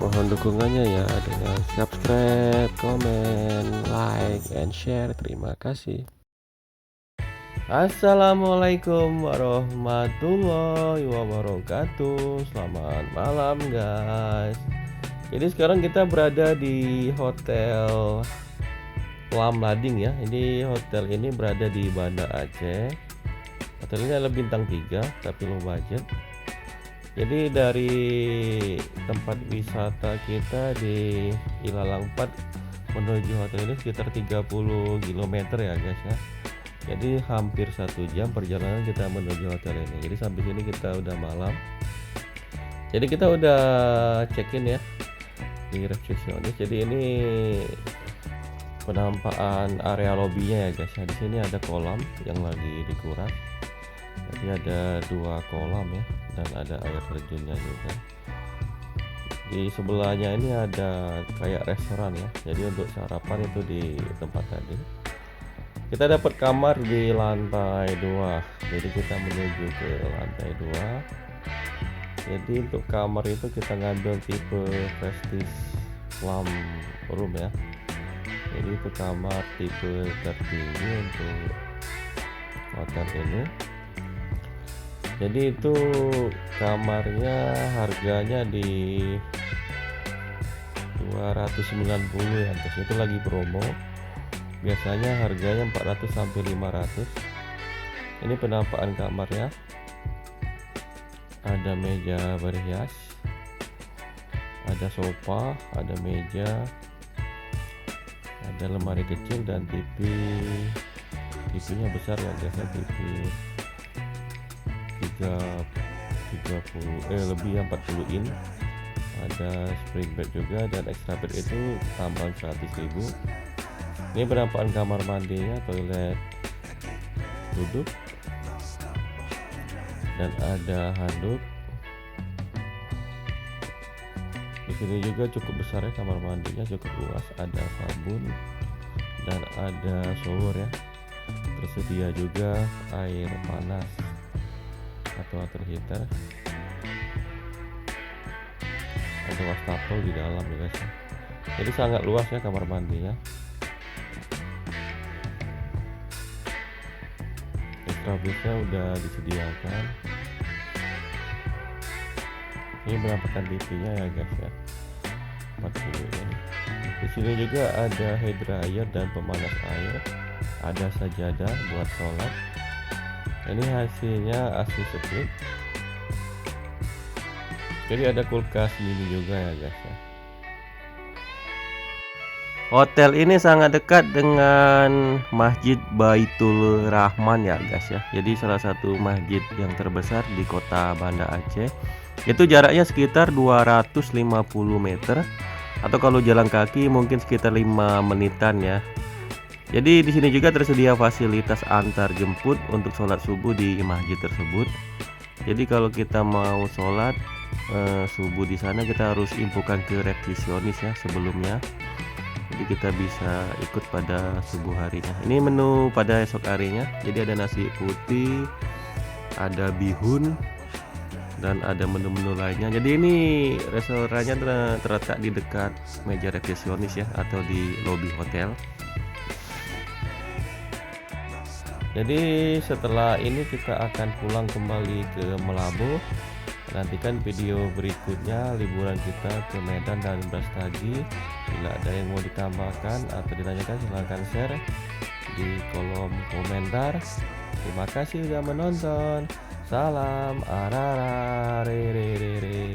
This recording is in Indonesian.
Mohon dukungannya ya dengan subscribe, komen, like, and share. Terima kasih. Assalamualaikum warahmatullahi wabarakatuh. Selamat malam guys. Jadi sekarang kita berada di Hotel Plum Lading ya. Ini hotel ini berada di Banda Aceh. Hotel ini adalah bintang 3 tapi low budget. Jadi dari tempat wisata kita di Ilalang 4 menuju hotel ini sekitar 30 km ya guys ya. Jadi hampir 1 jam perjalanan kita menuju hotel ini. Jadi sampai sini kita udah malam. Jadi kita udah check-in ya di resepsionis. Jadi ini penampakan area lobbynya ya guys ya. Di sini ada kolam yang lagi dikuras. Jadi ada 2 kolam ya, dan ada air terjunnya juga. Di sebelahnya ini ada kayak restoran ya. Jadi untuk sarapan itu di tempat tadi. Kita dapat kamar di lantai 2. Jadi kita menuju ke lantai 2. Jadi untuk kamar itu kita ngambil tipe Prestige Plum Room ya. Jadi itu kamar tipe tertinggi untuk hotel ini. Jadi itu kamarnya harganya di 290 ya guys. Itu lagi promo. Biasanya harganya 400 sampai 500. Ini penampakan kamarnya. Ada meja berhias, ada sofa, ada meja, ada lemari kecil dan TV-nya besar ya guys. TV 30 lebih 40 in. Ada spring bed juga, dan extra bed itu tambahan 100.000. Ini penampakan kamar mandinya, toilet duduk, dan ada handuk. Di sini juga cukup besar ya kamar mandinya, cukup luas. Ada sabun dan ada shower ya. Tersedia juga air panas atau water heater. Ada wastafel di dalam ya guys. Jadi sangat luas ya kamar mandinya. Extra udah disediakan. Ini penampakan TV-nya ya guys ya. 40 ini. Di sini juga ada hair dryer dan pemanas air. Ada sajadah buat sholat. Ini hasilnya AC split. Jadi ada kulkas mini juga ya guys ya. Hotel ini sangat dekat dengan Masjid Baitul Rahman ya guys ya. Jadi salah satu masjid yang terbesar di kota Banda Aceh. Itu jaraknya sekitar 250 meter, atau kalau jalan kaki mungkin sekitar 5 menitan ya. Jadi di sini juga tersedia fasilitas antar jemput untuk sholat subuh di masjid tersebut. Jadi kalau kita mau sholat subuh di sana, kita harus infokan ke resepsionis ya sebelumnya. Jadi kita bisa ikut pada subuh harinya. Ini menu pada esok harinya. Jadi ada nasi putih, ada bihun, dan ada menu-menu lainnya. Jadi ini restorannya terletak di dekat meja resepsionis ya, atau di lobi hotel. Jadi setelah ini kita akan pulang kembali ke Melabu. Nantikan video berikutnya liburan kita ke Medan dan Brastagi. Bila ada yang mau ditambahkan atau ditanyakan, silahkan share di kolom komentar. Terima kasih sudah menonton. Salam arara re re re re.